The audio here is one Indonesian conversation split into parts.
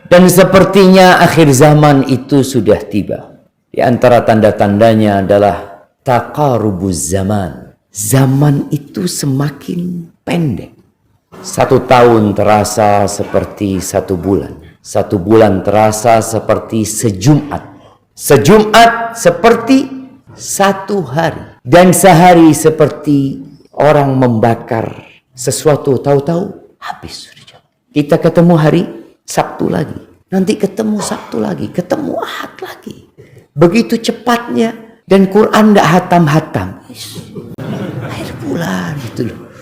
Dan sepertinya akhir zaman itu sudah tiba. Di antara tanda-tandanya adalah taqarubuz zaman. Zaman itu semakin pendek. 1 tahun terasa seperti 1 bulan. 1 bulan terasa seperti sejumat. Sejumat seperti 1 hari. Dan sehari seperti orang membakar sesuatu, tahu-tahu habis. Kita ketemu hari Sabtu lagi, nanti ketemu Sabtu lagi, ketemu Ahad lagi. Begitu cepatnya, dan Quran tidak hatam-hatam. Akhir bulan gitu loh.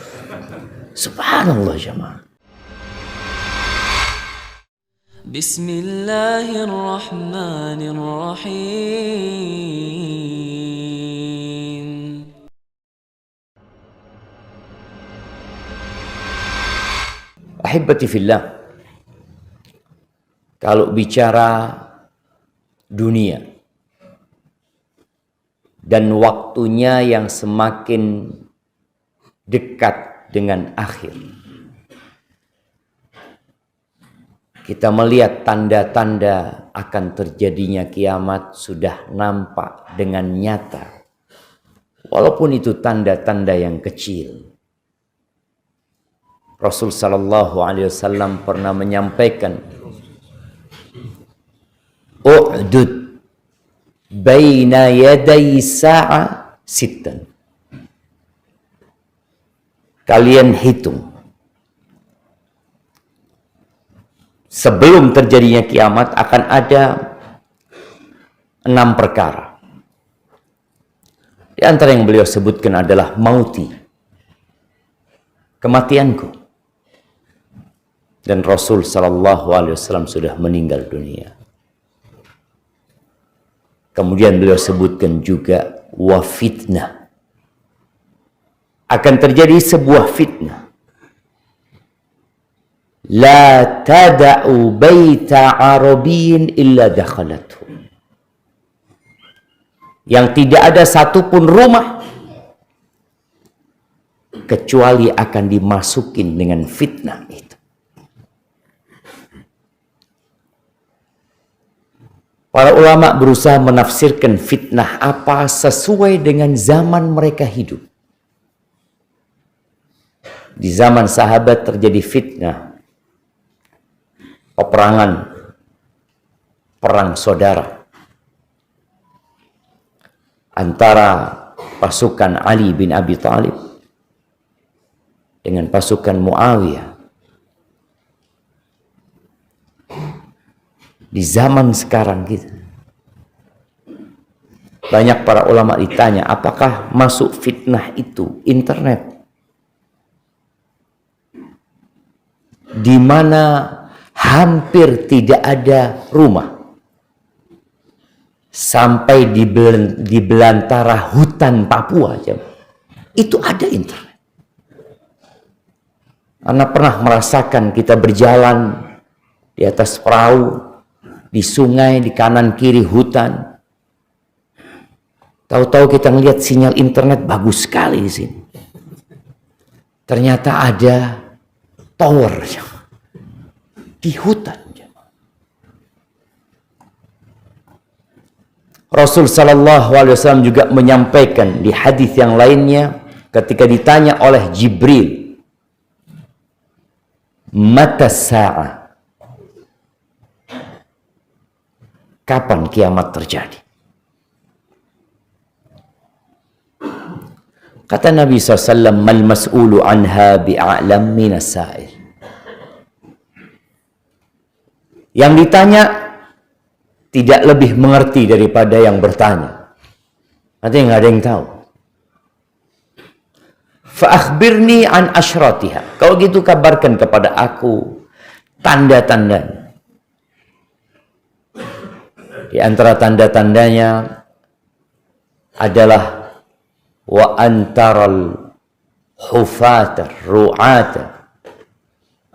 Subhanallah jemaah. Bismillahirrahmanirrahim. Ahibati fillah. Kalau bicara dunia dan waktunya yang semakin dekat dengan akhir, kita melihat tanda-tanda akan terjadinya kiamat sudah nampak dengan nyata. Walaupun itu tanda-tanda yang kecil. Rasul sallallahu alaihi wasallam pernah menyampaikan, "U'dud baina yaday sa'a sittan." Kalian hitung sebelum terjadinya kiamat akan ada 6 perkara. Di antara yang beliau sebutkan adalah mauti, kematianku. Dan Rasul sallallahu alaihi wasallam sudah meninggal dunia. Kemudian beliau sebutkan juga wa fitnah. Akan terjadi sebuah fitnah. La tada'u baita arabiyyin illa dakhalathu. Yang tidak ada satupun rumah kecuali akan dimasukin dengan fitnah itu. Para ulama berusaha menafsirkan fitnah apa sesuai dengan zaman mereka hidup. Di zaman sahabat terjadi fitnah, peperangan, perang saudara antara pasukan Ali bin Abi Thalib dengan pasukan Muawiyah. Di zaman sekarang gitu, banyak para ulama ditanya, apakah masuk fitnah itu internet? Di mana hampir tidak ada rumah. Sampai di belantara hutan Papua aja, itu ada internet. Anda pernah merasakan kita berjalan di atas perahu, di sungai, di kanan kiri hutan. Tahu-tahu kita ngelihat sinyal internet bagus sekali di sini. Ternyata ada tower di hutan. Rasul sallallahu alaihi wasallam juga menyampaikan di hadis yang lainnya ketika ditanya oleh Jibril, "Mata sa'a?" Kapan kiamat terjadi? Kata Nabi SAW, "Mal mas'ulu anha bi'a'lam minas sa'il." Yang ditanya tidak lebih mengerti daripada yang bertanya. Artinya nggak ada yang tahu. Fa'akhbirni an asyratiha. Kalau gitu kabarkan kepada aku tanda-tandanya. Di antara tanda-tandanya adalah wa antaral hufata ru'ata.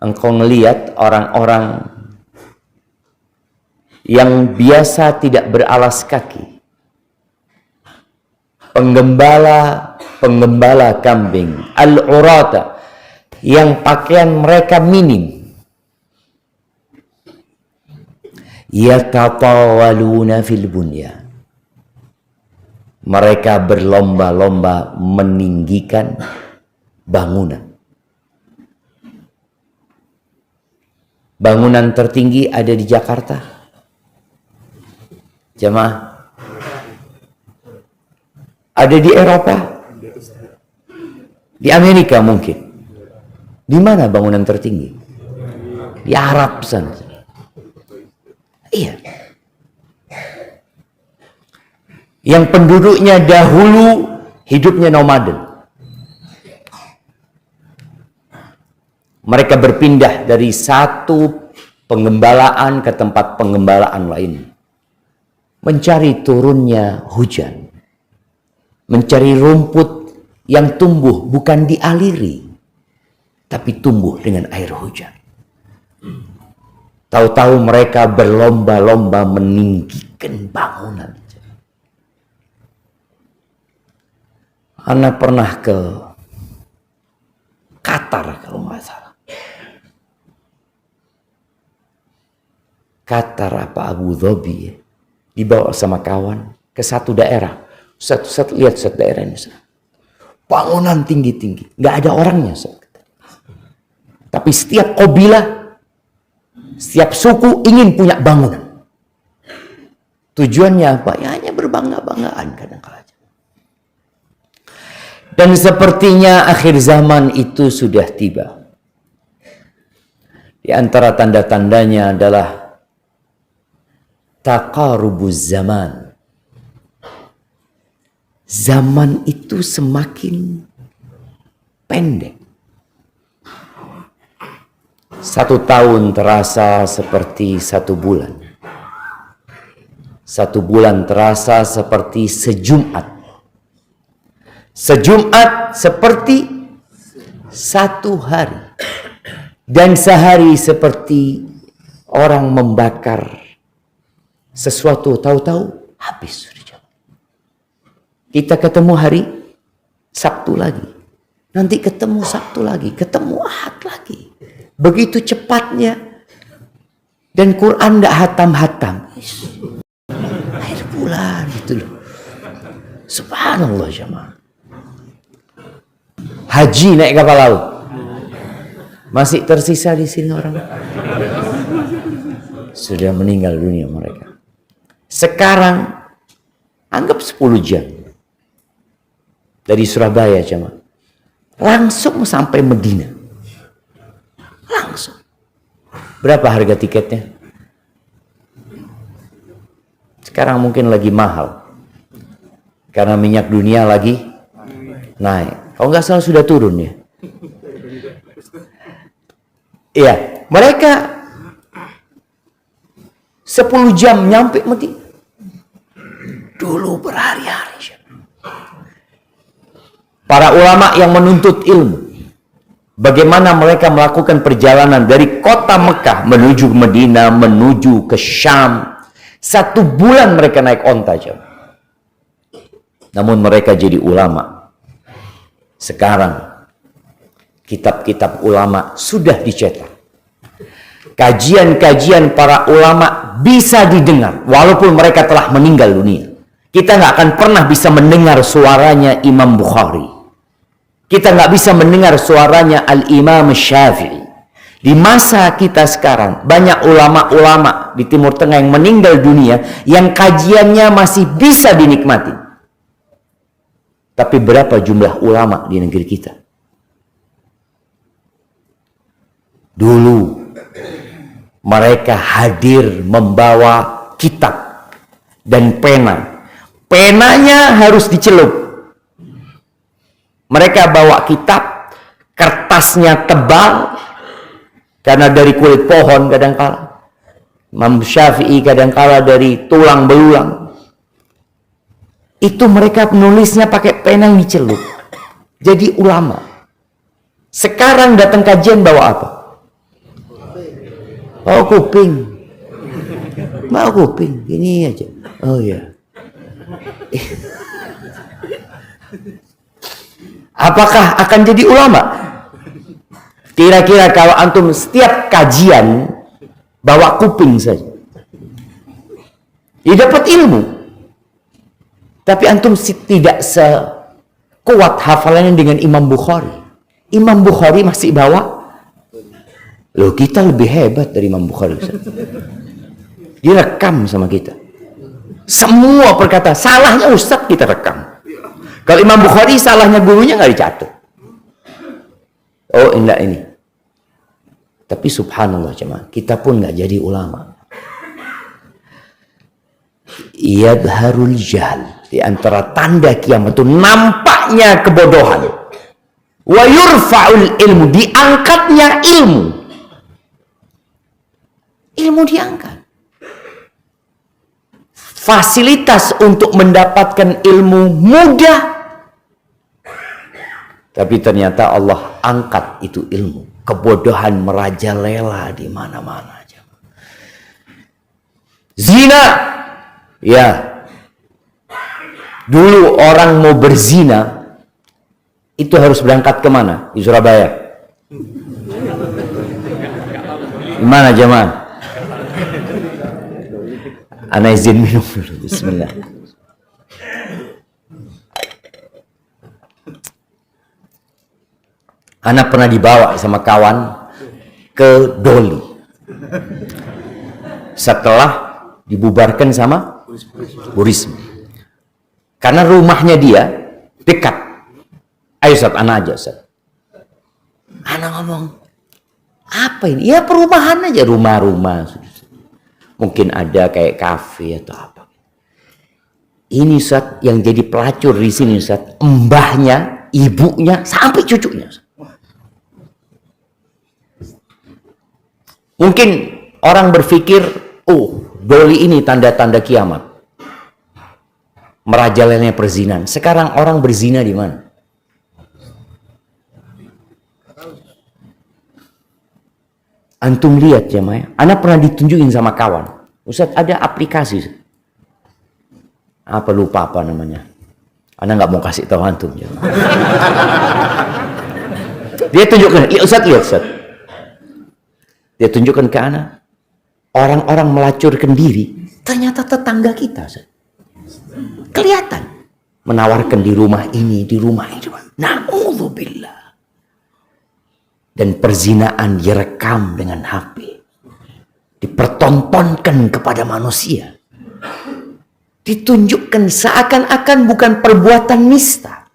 Engkau melihat orang-orang yang biasa tidak beralas kaki, penggembala kambing, al-urata, yang pakaian mereka minim, Yatatawaluna fil bunyan. Mereka berlomba-lomba meninggikan bangunan. Bangunan tertinggi ada di Jakarta. Jemaah. Ada di Eropa. Di Amerika mungkin. Di mana bangunan tertinggi? Di Arab sana. Iya. Yang penduduknya dahulu hidupnya nomaden. Mereka berpindah dari satu penggembalaan ke tempat penggembalaan lain. Mencari turunnya hujan. Mencari rumput yang tumbuh bukan dialiri, tapi tumbuh dengan air hujan. Tahu-tahu mereka berlomba-lomba meninggikan bangunan. Ana pernah ke Qatar kalau nggak salah. Qatar apa Abu Dhabi ya, dibawa sama kawan ke satu daerah. Lihat satu daerah ini. Bangunan tinggi-tinggi, nggak ada orangnya. Tapi setiap kabilah, setiap suku ingin punya bangunan. Tujuannya apa? Ya hanya berbangga-banggaan kadang-kadang. Dan sepertinya akhir zaman itu sudah tiba. Di antara tanda-tandanya adalah taqarubuz zaman. Zaman itu semakin pendek. 1 tahun terasa seperti 1 bulan. 1 bulan terasa seperti sejumat. Sejumat seperti 1 hari. Dan sehari seperti orang membakar sesuatu, tahu-tahu habis. Kita ketemu hari Sabtu lagi. Nanti ketemu Sabtu lagi. Ketemu Ahad lagi. Begitu cepatnya. Dan Quran tidak hatam-hatam. Akhir bulan itu loh. Subhanallah jemaah. Haji naik kapal laut. Masih tersisa di sini orang. Sudah meninggal dunia mereka. Sekarang anggap 10 jam. Dari Surabaya jemaah. Langsung sampai Medina. Langsung. Berapa harga tiketnya? Sekarang mungkin lagi mahal. Karena minyak dunia lagi naik. Kalau nggak salah sudah turun ya. Iya, mereka 10 jam nyampe Medina. Dulu berhari-hari. Para ulama yang menuntut ilmu, bagaimana mereka melakukan perjalanan dari kota Mekah menuju Medina, menuju ke Syam. 1 bulan mereka naik onta jam. Namun mereka jadi ulama. Sekarang kitab-kitab ulama sudah dicetak. Kajian-kajian para ulama bisa didengar walaupun mereka telah meninggal dunia. Kita nggak akan pernah bisa mendengar suaranya Imam Bukhari. Kita nggak bisa mendengar suaranya Al-Imam Syafi'i. Di masa kita sekarang, banyak ulama-ulama di Timur Tengah yang meninggal dunia, yang kajiannya masih bisa dinikmati. Tapi berapa jumlah ulama di negeri kita? Dulu, mereka hadir membawa kitab dan pena. Penanya harus dicelup. Mereka bawa kitab, kertasnya tebal, karena dari kulit pohon kadangkala. Imam Syafi'i kadangkala dari tulang belulang. Itu mereka penulisnya pakai pena yang dicelup. Jadi ulama. Sekarang datang kajian bawa apa? Bawa kuping. Bawa kuping, gini aja. Oh ya. Apakah akan jadi ulama? Kira-kira kalau antum setiap kajian bawa kuping saja. Dia dapat ilmu. Tapi antum tidak sekuat hafalannya dengan Imam Bukhari. Imam Bukhari masih bawa. Loh, kita lebih hebat dari Imam Bukhari. Dia rekam sama kita. Semua perkataan. Salahnya Ustaz kita rekam. Kalau Imam Bukhari salahnya gurunya nggak dicatat. Oh, enggak ini. Tapi subhanallah jemaah, kita pun nggak jadi ulama. Yadharul jahl. Di antara tanda kiamat itu nampaknya kebodohan. Wa yurfa'ul ilmu. Diangkatnya ilmu. Ilmu diangkat. Fasilitas untuk mendapatkan ilmu mudah. Tapi ternyata Allah angkat itu ilmu. Kebodohan merajalela di mana-mana. Zina. Ya. Dulu orang mau berzina itu harus berangkat kemana? Di Surabaya. Gimana jemaah? Ana izin minum dulu. Bismillah. Ana pernah dibawa sama kawan ke Doli. Setelah dibubarkan sama Bu Risma. Karena rumahnya dia dekat. Ayo Ustaz, Ana aja Ustaz. Ana ngomong, apa ini? Ya perumahan aja, rumah-rumah. Mungkin ada kayak kafe atau apa. Ini Ustaz yang jadi pelacur di sini Ustaz, mbahnya, ibunya, sampai cucunya. Mungkin orang berpikir, oh Doli ini tanda-tanda kiamat. Merajalelanya perzinahan. Sekarang orang berzina di mana? Antum lihat ya Maya. Ana pernah ditunjukin sama kawan. Ustaz ada aplikasi. Apa lupa apa namanya? Ana nggak mau kasih tahu antum. Ya. Dia tunjukkan. Ya Ustaz lihat Ustaz. Dia tunjukkan ke Ana. Orang-orang melacurkan diri. Ternyata tetangga kita Ustaz. Kelihatan menawarkan di rumah ini, di rumah itu. Na'udzubillah. Dan perzinaan direkam dengan HP. Dipertontonkan kepada manusia. Ditunjukkan seakan-akan bukan perbuatan nista.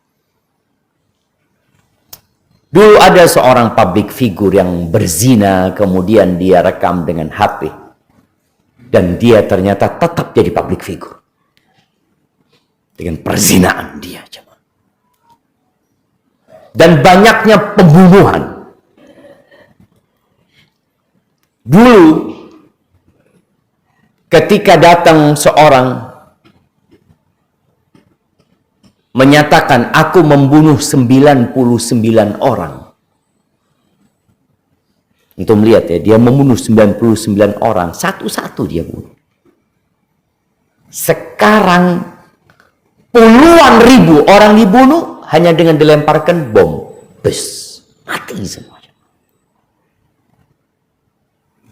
Dulu ada seorang public figure yang berzina, kemudian dia rekam dengan HP. Dan dia ternyata tetap jadi public figure. Dengan perzinaan dia. Dan banyaknya pembunuhan. Dulu ketika datang seorang menyatakan aku membunuh 99 orang. Untuk melihat ya, dia membunuh 99 orang, satu-satu dia bunuh. Sekarang puluhan ribu orang dibunuh hanya dengan dilemparkan bom. Bes, mati semua.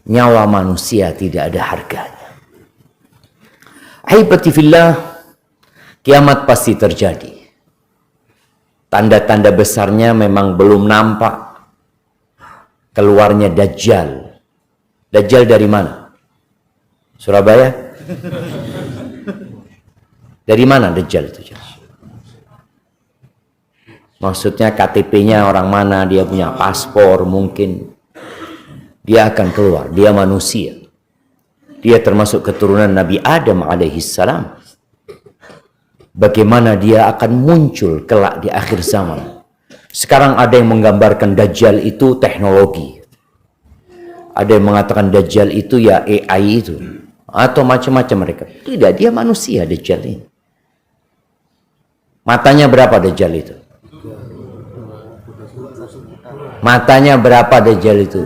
Nyawa manusia tidak ada harganya. Ahibati fillah, kiamat pasti terjadi. Tanda-tanda besarnya memang belum nampak. Keluarnya Dajjal. Dajjal dari mana? Surabaya? Dari mana Dajjal itu? Maksudnya KTP-nya orang mana, dia punya paspor mungkin. Dia akan keluar, dia manusia. Dia termasuk keturunan Nabi Adam alaihissalam. Bagaimana dia akan muncul kelak di akhir zaman. Sekarang ada yang menggambarkan Dajjal itu teknologi. Ada yang mengatakan Dajjal itu ya AI itu. Atau macam-macam mereka. Tidak, dia manusia Dajjal ini. Matanya berapa Dajjal itu? Matanya berapa Dajjal itu?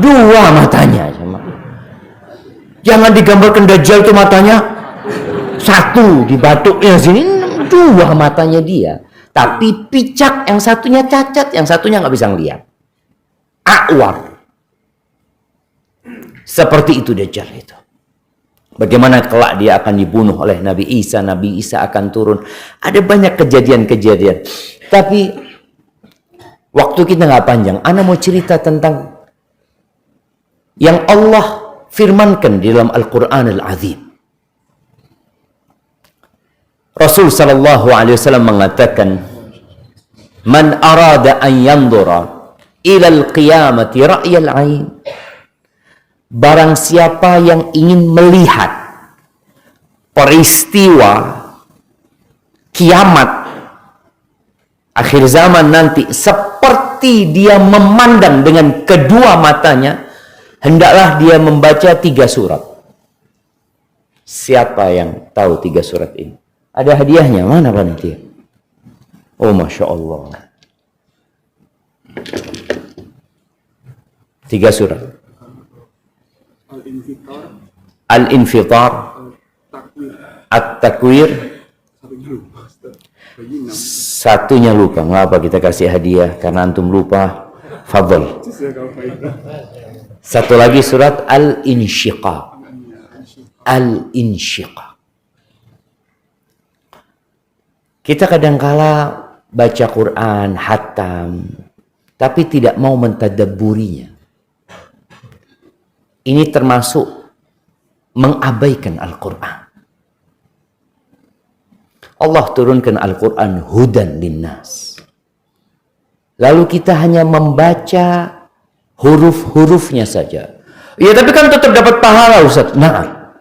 2 matanya. Jangan digambarkan Dajjal itu matanya 1 di batuknya sini, 2 matanya dia. Tapi picak, yang satunya cacat, yang satunya nggak bisa ngeliat. A'war. Seperti itu Dajjal itu. Bagaimana kelak dia akan dibunuh oleh Nabi Isa akan turun. Ada banyak kejadian-kejadian. Tapi waktu kita nggak panjang. Ana mau cerita tentang yang Allah firmankan di dalam Al-Quran Al-Azim. Rasul sallallahu alaihi wasallam mengatakan, "Man arada an yandura ila al-qiyamati ra'yal 'ain." Barang siapa yang ingin melihat peristiwa kiamat akhir zaman nanti seperti dia memandang dengan kedua matanya, hendaklah dia membaca 3 surat. Siapa yang tahu 3 surat ini? Ada hadiahnya, mana panitia? Oh, Masya Allah. 3 surat. Al-Infitar, At-Takwir, satunya lupa. Ngapa kita kasih hadiah? Karena antum lupa. Fadl. Satu lagi surat Al-Insyiqaq. Al-Insyiqaq. Kita kadangkala baca Quran, hatam, tapi tidak mau mentadabburinya. Ini termasuk mengabaikan Al-Quran. Allah turunkan Al-Quran hudan linnas. Lalu kita hanya membaca huruf-hurufnya saja. Ya tapi kan tetap dapat pahala, Ustaz. Nah,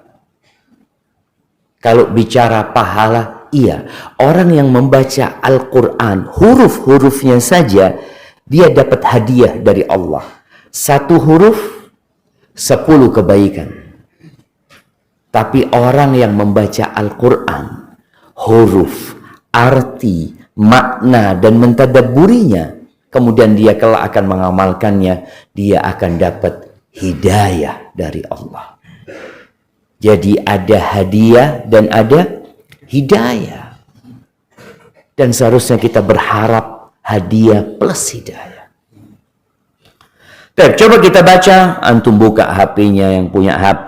kalau bicara pahala, iya. Orang yang membaca Al-Quran huruf-hurufnya saja, dia dapat hadiah dari Allah. 1 huruf 10 kebaikan. Tapi orang yang membaca Al-Quran, huruf, arti, makna, dan mentadabburinya, kemudian dia kelak akan mengamalkannya, dia akan dapat hidayah dari Allah. Jadi ada hadiah dan ada hidayah. Dan seharusnya kita berharap hadiah plus hidayah. Coba kita baca, antum buka HP-nya yang punya HP,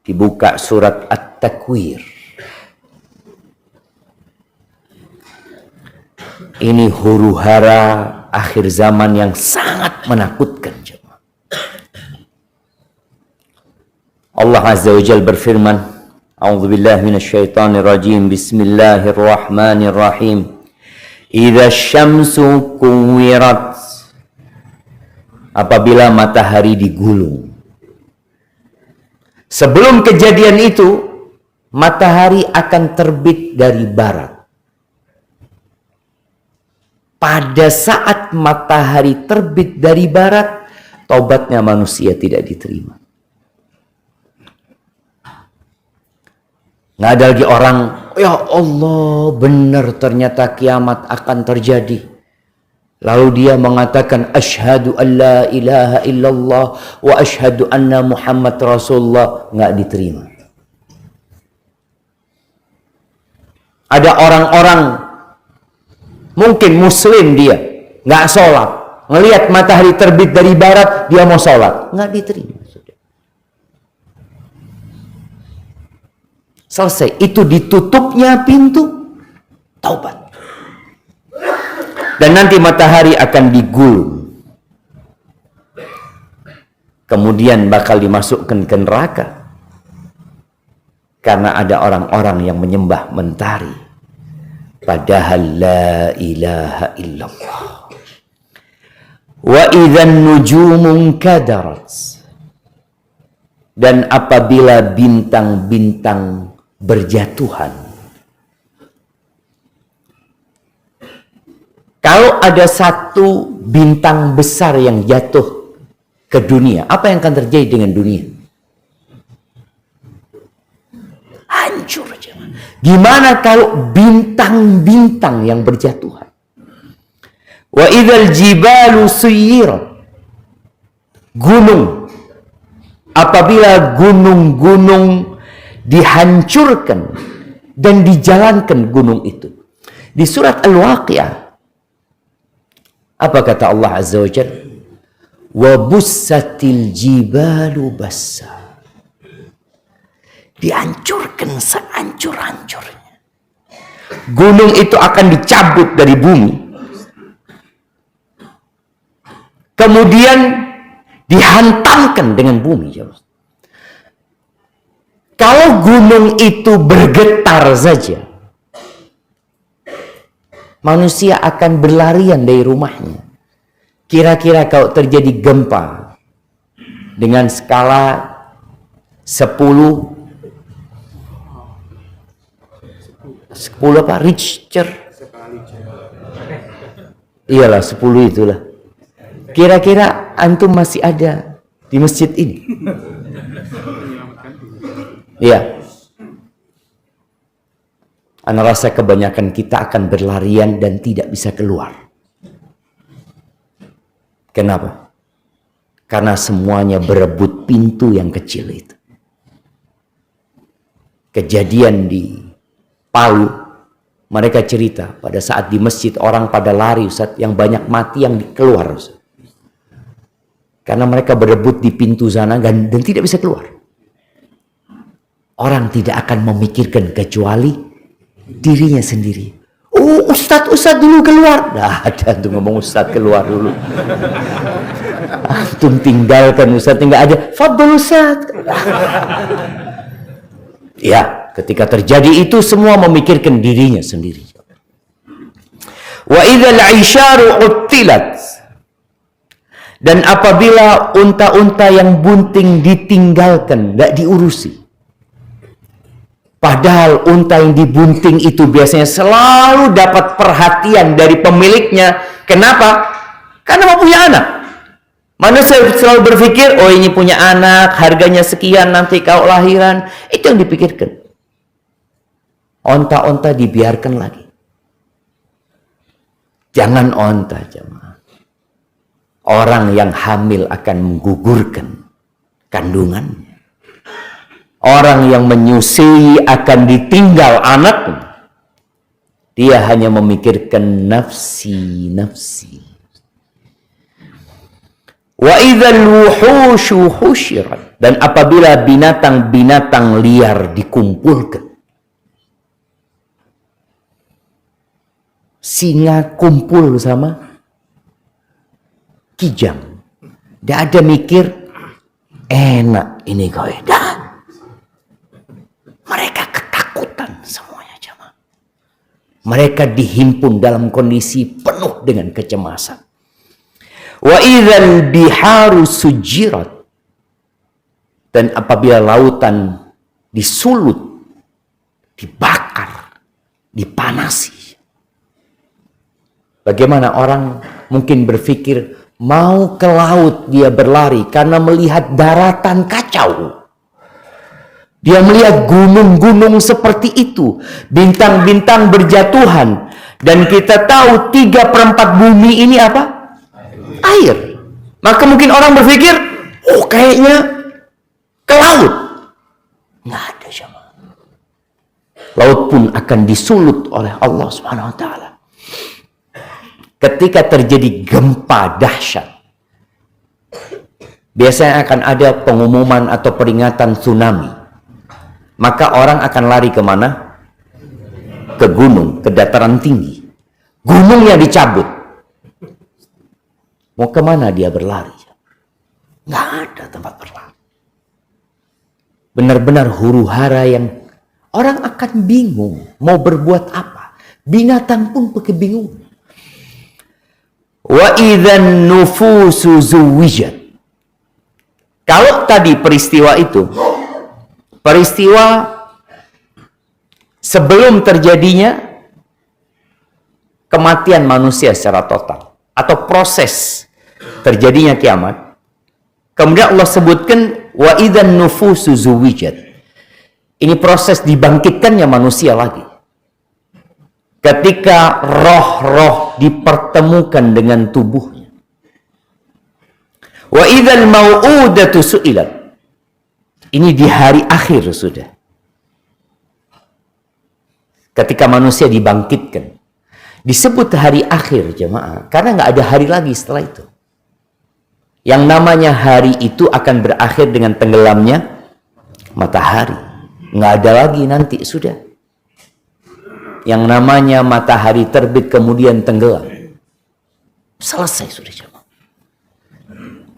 dibuka surat At-Takwir. Ini huru-hara akhir zaman yang sangat menakutkan. Allah Azza wa Jalla berfirman, A'udzubillahi minasyaitonirrajim, Bismillahirrahmanirrahim. Idza syamsu kuwirat. Apabila matahari digulung. Sebelum kejadian itu, matahari akan terbit dari barat. Pada saat matahari terbit dari barat, taubatnya manusia tidak diterima. Nggak ada lagi orang, ya Allah, benar ternyata kiamat akan terjadi. Lalu dia mengatakan, Asyhadu an la ilaha illallah wa asyhadu anna Muhammad Rasulullah. Nggak diterima. Ada orang-orang, mungkin muslim dia, nggak sholat. Ngelihat matahari terbit dari barat, dia mau sholat. Nggak diterima. Selesai. Itu ditutupnya pintu taubat. Dan nanti matahari akan digulung. Kemudian bakal dimasukkan ke neraka. Karena ada orang-orang yang menyembah mentari. Padahal la ilaha illallah. Wa idzan nujumun kadarat. Dan apabila bintang-bintang berjatuhan. Kalau ada satu bintang besar yang jatuh ke dunia, apa yang akan terjadi dengan dunia? Hancur. Gimana kalau bintang-bintang yang berjatuhan? Wa idzal jibalu suyirat. Gunung. Apabila gunung-gunung dihancurkan dan dijalankan gunung itu. Di surat Al-Waqiah, apa kata Allah Azza wa Jalla? Wa bussatil jibalu bassa. dihancurkan sehancur-hancurnya. Gunung itu akan dicabut dari bumi. Kemudian dihantamkan dengan bumi. Kalau gunung itu bergetar saja, manusia akan berlarian dari rumahnya. Kira-kira kalau terjadi gempa dengan skala 10 apa? Richter. Iyalah 10 itulah. Kira-kira antum masih ada di masjid ini? Iya. Ana rasa kebanyakan kita akan berlarian dan tidak bisa keluar. Kenapa? Karena semuanya berebut pintu yang kecil itu. Kejadian di Palu, mereka cerita pada saat di masjid orang pada lari, Ustaz, yang banyak mati yang keluar, Ustaz. Karena mereka berebut di pintu sana dan tidak bisa keluar. Orang tidak akan memikirkan kecuali dirinya sendiri. Oh, Ustadz dulu keluar. Nah, ada tuh ngomong Ustadz keluar dulu. Antum tinggalkan Ustadz, nggak ada. Fadl Ustadz. Ya, ketika terjadi itu semua memikirkan dirinya sendiri. Wa idzal 'isyaru uttilat. Dan apabila unta-unta yang bunting ditinggalkan, nggak diurusi. Padahal unta yang dibunting itu biasanya selalu dapat perhatian dari pemiliknya. Kenapa? Karena mau punya anak. Manusia selalu berpikir, oh ini punya anak, harganya sekian nanti kalau lahiran. Itu yang dipikirkan. Onta-onta dibiarkan lagi. Jangan onta, jemaah. Orang yang hamil akan menggugurkan kandungannya. Orang yang menyusui akan ditinggal anaknya. Dia hanya memikirkan nafsi. Wa idzal wuhushu husyirat. Dan apabila binatang-binatang liar dikumpulkan. Singa kumpul sama kijang. Tidak ada mikir, enak ini kau edan. Mereka ketakutan semuanya, jemaah. Mereka dihimpun dalam kondisi penuh dengan kecemasan. Wa idzal biharu sujirat. Dan apabila lautan disulut, dibakar, dipanasi. Bagaimana orang mungkin berpikir mau ke laut dia berlari karena melihat daratan kacau. Dia melihat gunung-gunung seperti itu. Bintang-bintang berjatuhan. Dan kita tahu 3/4 bumi ini apa? Air. Maka mungkin orang berpikir, oh kayaknya ke laut. Nggak ada sama. Laut pun akan disulut oleh Allah Subhanahu wa Ta'ala. Ketika terjadi gempa dahsyat, biasanya akan ada pengumuman atau peringatan tsunami. Maka orang akan lari kemana? Ke gunung, ke dataran tinggi. Gunungnya dicabut. Mau kemana dia berlari? Nggak ada tempat berlari. Benar-benar huru hara yang orang akan bingung mau berbuat apa. Binatang pun kebingungan. Wa idzan nufusu zuwijat. Kalau tadi peristiwa itu, peristiwa sebelum terjadinya kematian manusia secara total atau proses terjadinya kiamat. Kemudian Allah sebutkan wa idzan nufusu zuwijat. Ini proses dibangkitkannya manusia lagi. Ketika roh-roh dipertemukan dengan tubuhnya. Wa idzal mau'udatu su'ilat. Ini di hari akhir sudah. Ketika manusia dibangkitkan. Disebut hari akhir, jemaah. Karena nggak ada hari lagi setelah itu. Yang namanya hari itu akan berakhir dengan tenggelamnya matahari. Nggak ada lagi nanti, sudah. Yang namanya matahari terbit kemudian tenggelam. Selesai sudah, jemaah.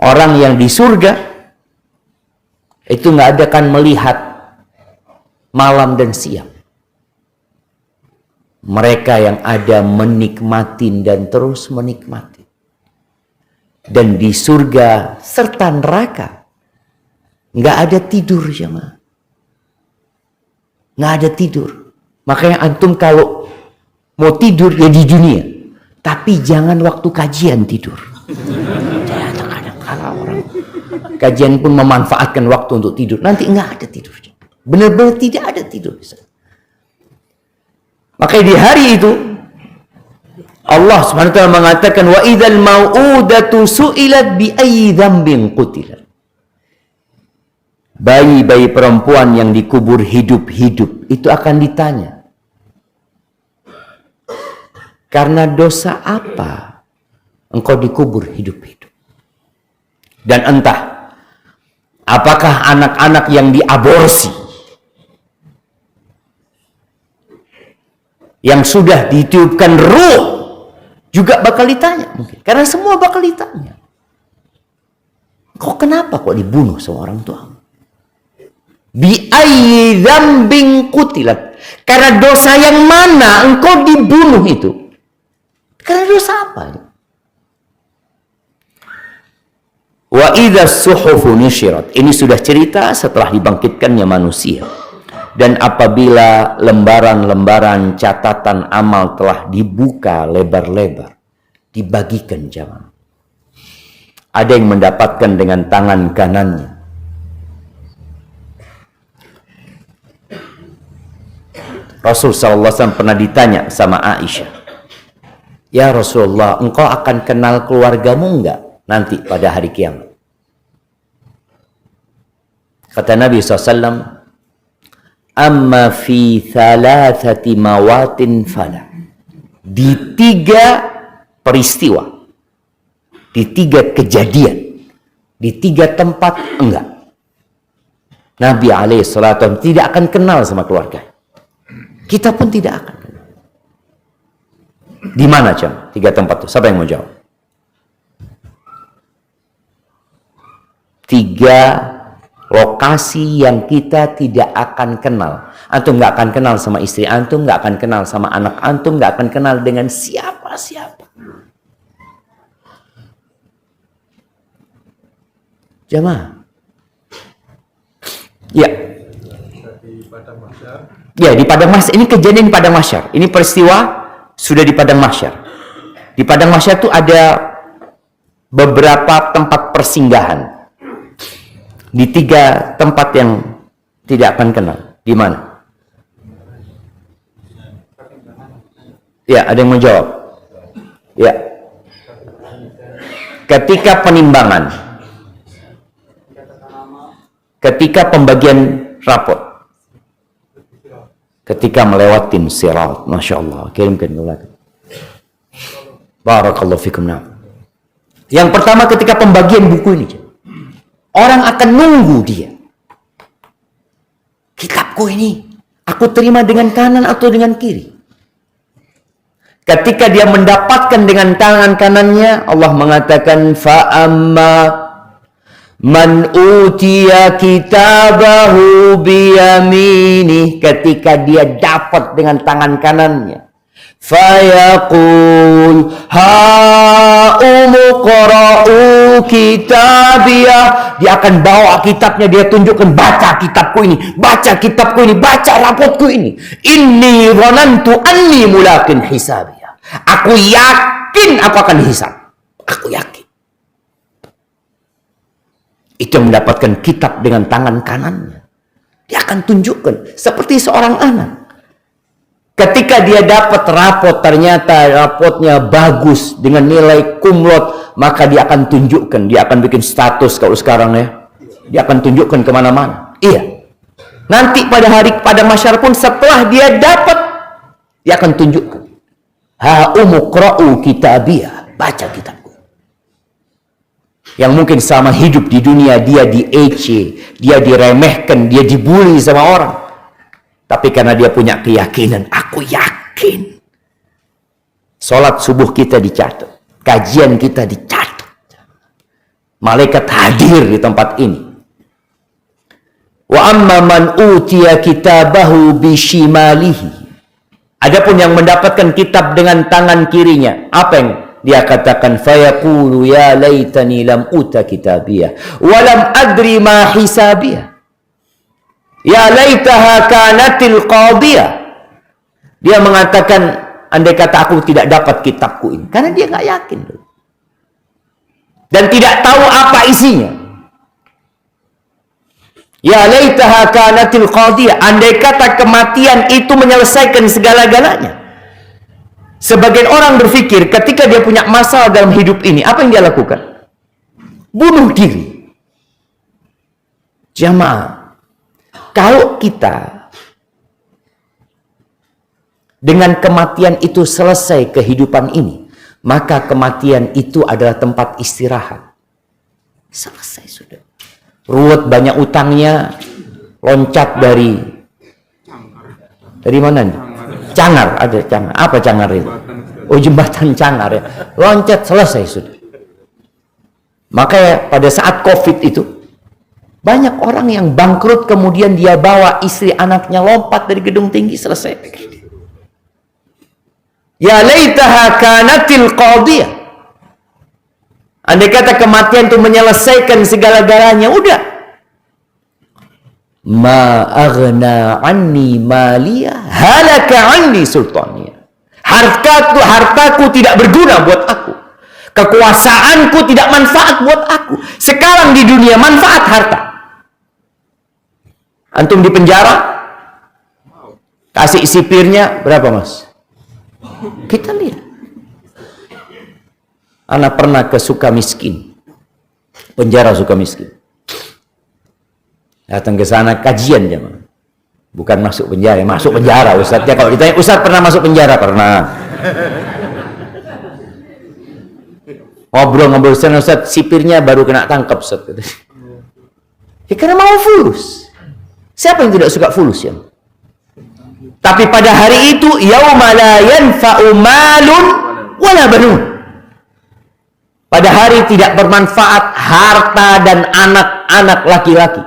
Orang yang di surga itu nggak ada kan melihat malam dan siang. Mereka yang ada menikmatin dan terus menikmati. Dan di surga serta neraka nggak ada tidur, jemaah. Nggak ada tidur. Makanya antum kalau mau tidur ya di dunia, tapi jangan waktu kajian tidur. Kadang-kadang orang kajian pun memanfaatkan waktu untuk tidur, nanti nggak ada tidurnya. Benar-benar tidak ada tidur. Makanya di hari itu Allah SWT mengatakan, wa idzal mau'udatu su'ilat bi ayyi dzambin qutilat. Bayi-bayi perempuan yang dikubur hidup-hidup itu akan ditanya, karena dosa apa engkau dikubur hidup-hidup? Dan entah apakah anak-anak yang diaborsi, yang sudah ditiupkan ruh, juga bakal ditanya mungkin. Karena semua bakal ditanya, kok kenapa kok dibunuh sama orang tua? Bi ayyi dzambin qutilat. Karena dosa yang mana engkau dibunuh itu? Karena dosa apa? Wa idzas suhufu nusyirat. Ini sudah cerita setelah dibangkitkannya manusia. Dan apabila lembaran-lembaran catatan amal telah dibuka lebar-lebar, dibagikan jamaah. Ada yang mendapatkan dengan tangan kanannya. Rasul SAW pernah ditanya sama Aisyah, ya Rasulullah, engkau akan kenal keluargamu enggak nanti pada hari kiamat? Kata Nabi SAW, amma fi thalathati mawatin fala. Di 3 peristiwa, di 3 kejadian, di 3 tempat enggak. Nabi SAW tidak akan kenal sama keluarga. Kita pun tidak akan kenal. Di mana, Cam? 3 tempat itu. Siapa yang mau jawab? 3 lokasi yang kita tidak akan kenal. Antum nggak akan kenal sama istri antum, nggak akan kenal sama anak antum, nggak akan kenal dengan siapa-siapa. Jamaah. Ya. Ya, di padang mahsyar. Ini kejadian di padang mahsyar. Ini peristiwa sudah di padang mahsyar. Di padang mahsyar itu ada beberapa tempat persinggahan. Di 3 tempat yang tidak akan kenal. Di mana? Ya, ada yang menjawab. Ya. Ketika penimbangan. Ketika pembagian rapot. Ketika melewatin sirat. Masya Allah. Kirimkan dulu. Barakallahu fikum. Yang pertama ketika pembagian buku ini. Orang akan nunggu dia. Kitabku ini, aku terima dengan kanan atau dengan kiri? Ketika dia mendapatkan dengan tangan kanannya, Allah mengatakan, fa'amma man utiya kitabahu biyaminih. Ketika dia dapat dengan tangan kanannya, fayaqul ha'umuqra'u kitabiyah. Dia akan bawa kitabnya, dia tunjukkan, baca kitabku ini, baca kitabku ini, baca rapotku ini. Inni dhanantu anni mulaqin hisabiyah. Aku yakin aku akan dihisab. Aku yakin. Itu yang mendapatkan kitab dengan tangan kanannya. Dia akan tunjukkan seperti seorang anak. Ketika dia dapat rapot, ternyata rapotnya bagus dengan nilai kumlot, maka dia akan tunjukkan, dia akan bikin status kalau sekarang ya. Dia akan tunjukkan kemana-mana. Iya. Nanti pada mahsyar pun setelah dia dapat, dia akan tunjukkan. Ha'umuqra'u kitabiyah. Baca kitabku. Yang mungkin sama hidup di dunia dia diece, dia diremehkan, dia dibully sama orang. Tapi karena dia punya keyakinan, aku yakin sholat subuh kita dicatat, kajian kita dicatat, malaikat hadir di tempat ini. Wa amma man utiya kitabahu bishimalihi. Adapun yang mendapatkan kitab dengan tangan kirinya, apa yang dia katakan? Fayaqulu ya laitani lam uta kitabiyah wa lam adri ma hisabiyah. Ya laitaha kanatil qadiyah. Dia mengatakan, andai kata aku tidak dapat kitabku ini, karena dia nggak yakin dan tidak tahu apa isinya. Ya laitaha kanatil qadiyah. Andai kata kematian itu menyelesaikan segala-galanya. Sebagian orang berpikir ketika dia punya masalah dalam hidup ini, apa yang dia lakukan? Bunuh diri. Jamaah, kalau kita dengan kematian itu selesai kehidupan ini, maka kematian itu adalah tempat istirahat. Selesai sudah. Ruwet banyak utangnya, loncat dari mana nih? Cangar, ada Cangar. Apa Cangar itu? Oh, jembatan Cangar ya. Loncat, selesai sudah. Makanya pada saat COVID itu banyak orang yang bangkrut, kemudian dia bawa istri anaknya lompat dari gedung tinggi, selesai. Ya laitaha kanatil qadiyah. Andai kata kematian itu menyelesaikan segala-galanya, udah. Ma aghna anni maliya halaka anni sultaniya. Hartaku tidak berguna buat aku. Kekuasaanku tidak manfaat buat aku. Sekarang di dunia manfaat harta. Antum di penjara, kasih sipirnya berapa, Mas? Kita lihat. Anak pernah ke Sukamiskin, penjara Sukamiskin. Datang ke sana kajian jemaah. Bukan masuk penjara, masuk penjara Ustadznya. Kalau ditanya, Ustadz pernah masuk penjara? Pernah. Ngobrol-ngobrol sana, Ustadz, sipirnya baru kena tangkap, Ustadz. Ya karena mau fulus. Siapa yang tidak suka fulus ya? Tapi pada hari itu, yauma la yanfa'u malun wala banun. Pada hari tidak bermanfaat harta dan anak-anak laki-laki.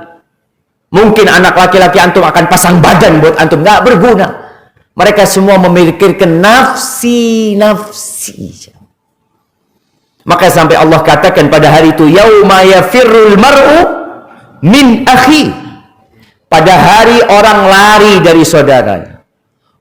Mungkin anak laki-laki antum akan pasang badan buat antum, nggak berguna. Mereka semua memikirkan nafsi. Maka sampai Allah katakan pada hari itu, yauma yafirrul mar'u min akhi. Pada hari orang lari dari saudaranya.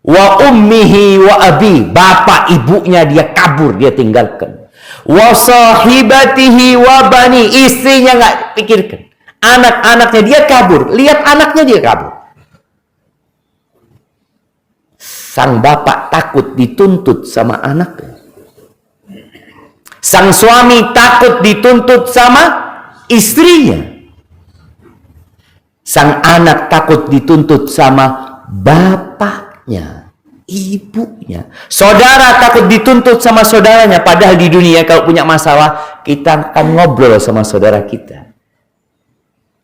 Wa ummihi wa abi, bapak ibunya dia kabur, dia tinggalkan. Wa sahibatihi wa bani, istrinya nggak pikirkan. Anak-anaknya dia kabur, lihat anaknya dia kabur. Sang bapak takut dituntut sama anaknya. Sang suami takut dituntut sama istrinya. Sang anak takut dituntut sama bapaknya, ibunya. Saudara takut dituntut sama saudaranya. Padahal di dunia kalau punya masalah, kita akan ngobrol sama saudara kita.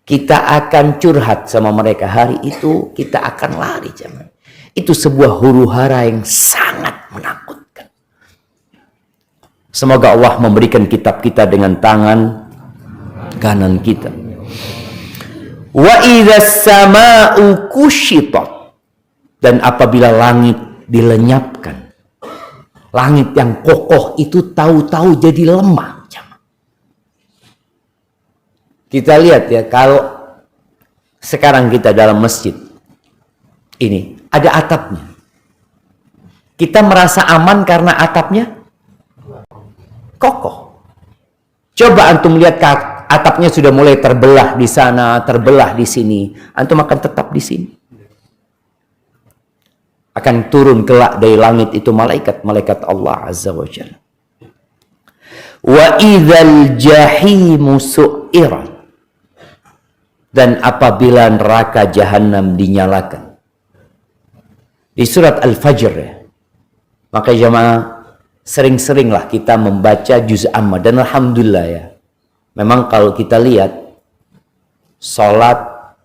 Kita akan curhat sama mereka. Hari itu kita akan lari. Jangan. Itu sebuah huru-hara yang sangat menakutkan. Semoga Allah memberikan kitab kita dengan tangan kanan kita. Wa idzas sama'u kushitat. Dan apabila langit dilenyapkan, langit yang kokoh itu tahu-tahu jadi lemah. Kita lihat ya, kalau sekarang kita dalam masjid ini ada atapnya, kita merasa aman karena atapnya kokoh. Coba antum lihat atapnya sudah mulai terbelah di sana, terbelah di sini, antum akan tetap di sini. Akan turun kelak dari langit itu malaikat Allah Azza wa Jalla. Wa idzal jahimu su'irat. Dan apabila neraka jahanam dinyalakan. Di surat Al-Fajr ya. Maka jamaah, sering-seringlah kita membaca juz amma. Dan alhamdulillah ya, memang kalau kita lihat sholat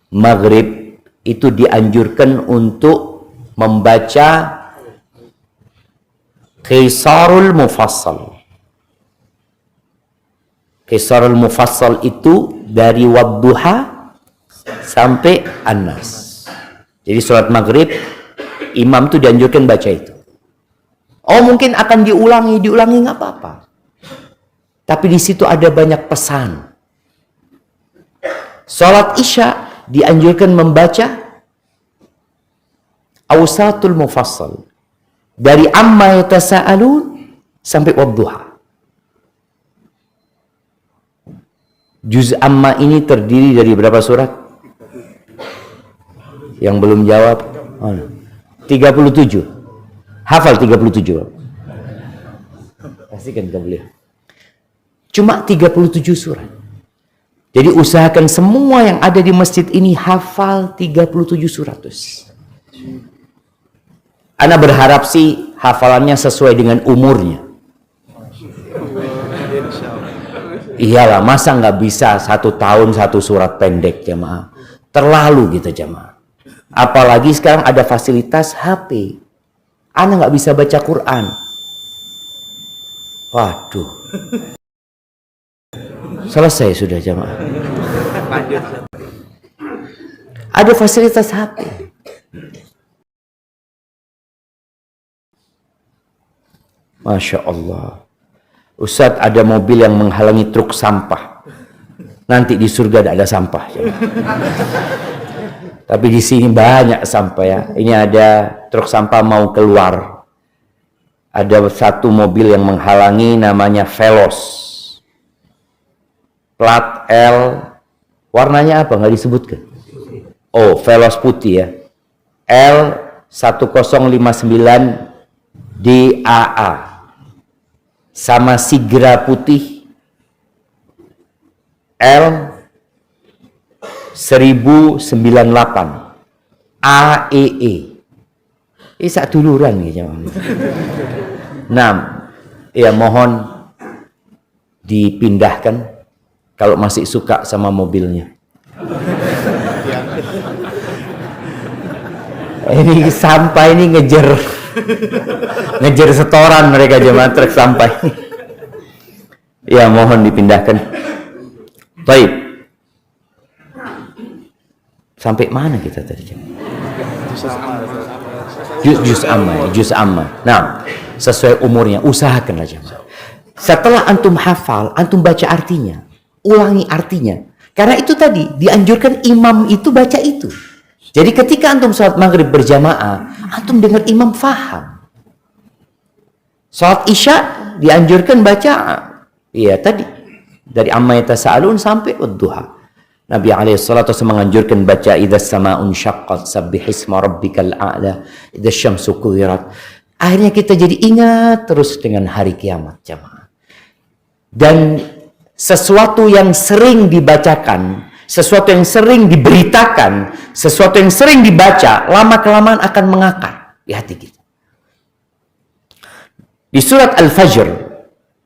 maghrib itu dianjurkan untuk membaca Qisarul Mufassal. Qisarul Mufassal itu dari Wadduha sampai An-Nas. Jadi sholat maghrib, imam tuh dianjurkan baca itu. Oh, mungkin akan diulangi nggak apa-apa. Tapi di situ ada banyak pesan. Sholat Isya dianjurkan membaca Awsatul Mufassal. Dari Amma Yatasa'alun sampai Wadduha. Juz Amma ini terdiri dari berapa surat? Yang belum jawab? 37. Hafal 37. Pastikan kita boleh. Cuma 37 surat. Jadi usahakan semua yang ada di masjid ini hafal 37 surat. Ana berharap sih hafalannya sesuai dengan umurnya. Iyalah, masa nggak bisa 1 tahun 1 surat pendek, jamaah. Terlalu gitu, jamaah. Apalagi sekarang ada fasilitas HP. Ana nggak bisa baca Quran. Waduh. Selesai sudah, jamaah. Ada fasilitas HP. Masya Allah. Ustadz, ada mobil yang menghalangi truk sampah. Nanti di surga tidak ada sampah. Tapi di sini banyak sampah ya. Ini ada truk sampah mau keluar. Ada satu mobil yang menghalangi, namanya Veloz. Plat L. Warnanya apa? Nggak disebutkan. Oh, Veloz putih ya. L1059 DAA. Sama Sigra putih L1098 AEE. Ini satu duluran gitu. Nah, ya mohon dipindahkan kalau masih suka sama mobilnya. Ini sampah ini ngejar setoran mereka, jemaah truk sampah. Ya mohon dipindahkan. Baik. Sampai mana kita tadi? Juz amma. Nah, sesuai umurnya, usahakanlah jemaah. Setelah antum hafal, antum baca artinya, ulangi artinya. Karena itu tadi dianjurkan imam itu baca itu. Jadi ketika antum sholat maghrib berjamaah, antum dengar imam faham. Sholat isya dianjurkan baca, iya tadi dari Amma Yatasa'alun sampai Wadduha. Nabi alaihissalatu menganjurkan baca idzas sama'un syaqqat sabbihisma rabbikal a'la idzas syamsu kuwirat. Akhirnya kita jadi ingat terus dengan hari kiamat, jamaah. Dan sesuatu yang sering dibacakan, sesuatu yang sering diberitakan, sesuatu yang sering dibaca, lama-kelamaan akan mengakar di hati kita. Di surat Al-Fajr,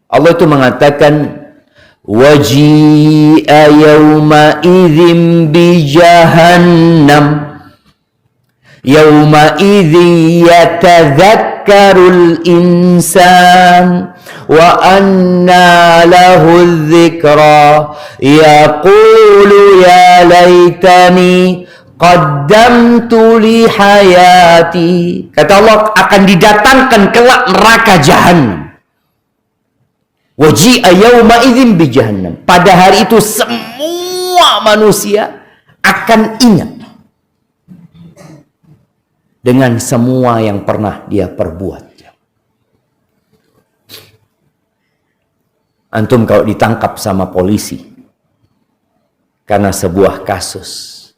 Allah itu mengatakan, waji'a yawma idzin bi jahannam yawma idzin yatadzakkarul insan wa anna lahu dzikra yaqulu ya laitani qaddamtu li hayati. Kata Allah, akan didatangkan kelak neraka jahannam. Waji'a yawma idzin bi jahannam. Pada hari itu semua manusia akan ingat dengan semua yang pernah dia perbuat. Antum kalau ditangkap sama polisi karena sebuah kasus,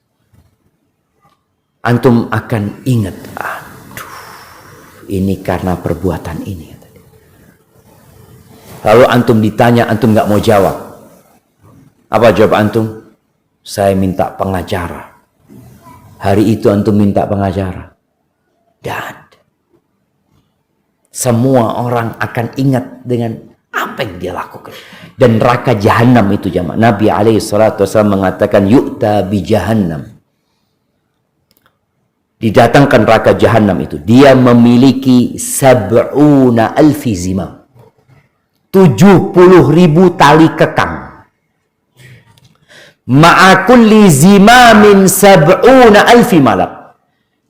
antum akan ingat, aduh, ini karena perbuatan ini. Lalu antum ditanya, antum nggak mau jawab. Apa jawab antum? Saya minta pengacara. Hari itu antum minta pengacara. Dan semua orang akan ingat dengan apa yang dia lakukan. Dan neraka jahanam itu, jamaah. Nabi alaihissalatu wassalam mengatakan, yu'ta bi jahannam didatangkan neraka jahanam itu, dia memiliki 70.000 zimam. 70.000 tali kekang. Ma'a kulli zimamin 70.000 malak.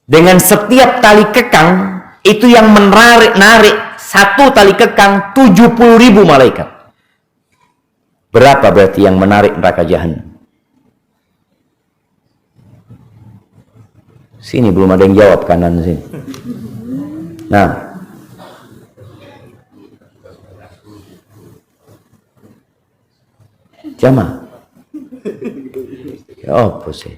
Dengan setiap tali kekang itu yang menarik satu tali kekang 70.000 malaikat. Berapa berarti yang menarik neraka jahanam? Sini belum ada yang jawab, kanan sini. Nah, jamaah. Ya apa sih?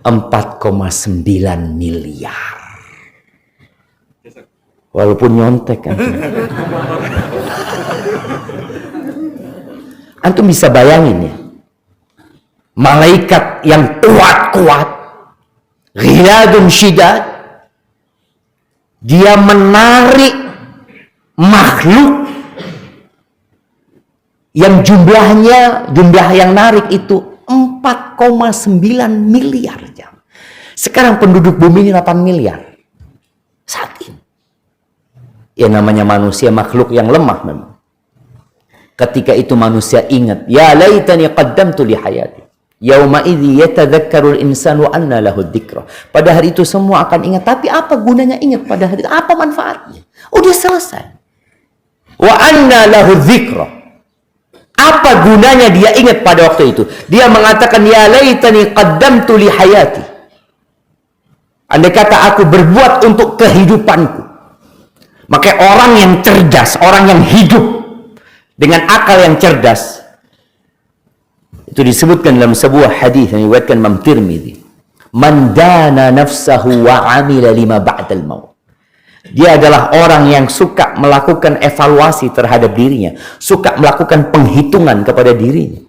4,9 miliar. Walaupun nyontek kan. Antum bisa bayangin ya. Malaikat yang kuat-kuat, ghiyadun syidad, dia menarik makhluk yang jumlah yang narik itu 4,9 miliar jam. Sekarang penduduk bumi ini 8 miliar. Saat ini. Ya namanya manusia makhluk yang lemah memang. Ketika itu manusia ingat, ya laitani qaddamtu li hayati. Yauma idzi yatadzakkarul insanu anna lahu dzikra. Pada hari itu semua akan ingat, tapi apa gunanya ingat pada hari itu? Apa manfaatnya? Udah selesai. Wa anna lahu dzikra. Apa gunanya dia ingat pada waktu itu? Dia mengatakan, ya laitani qaddamtu li hayati. Andai kata aku berbuat untuk kehidupanku. Maka orang yang cerdas, orang yang hidup dengan akal yang cerdas, itu disebutkan dalam sebuah hadis yang diriwayatkan Imam Tirmidzi, man dana nafsahu wa amila lima ba'dal maut. Dia adalah orang yang suka melakukan evaluasi terhadap dirinya, suka melakukan penghitungan kepada dirinya,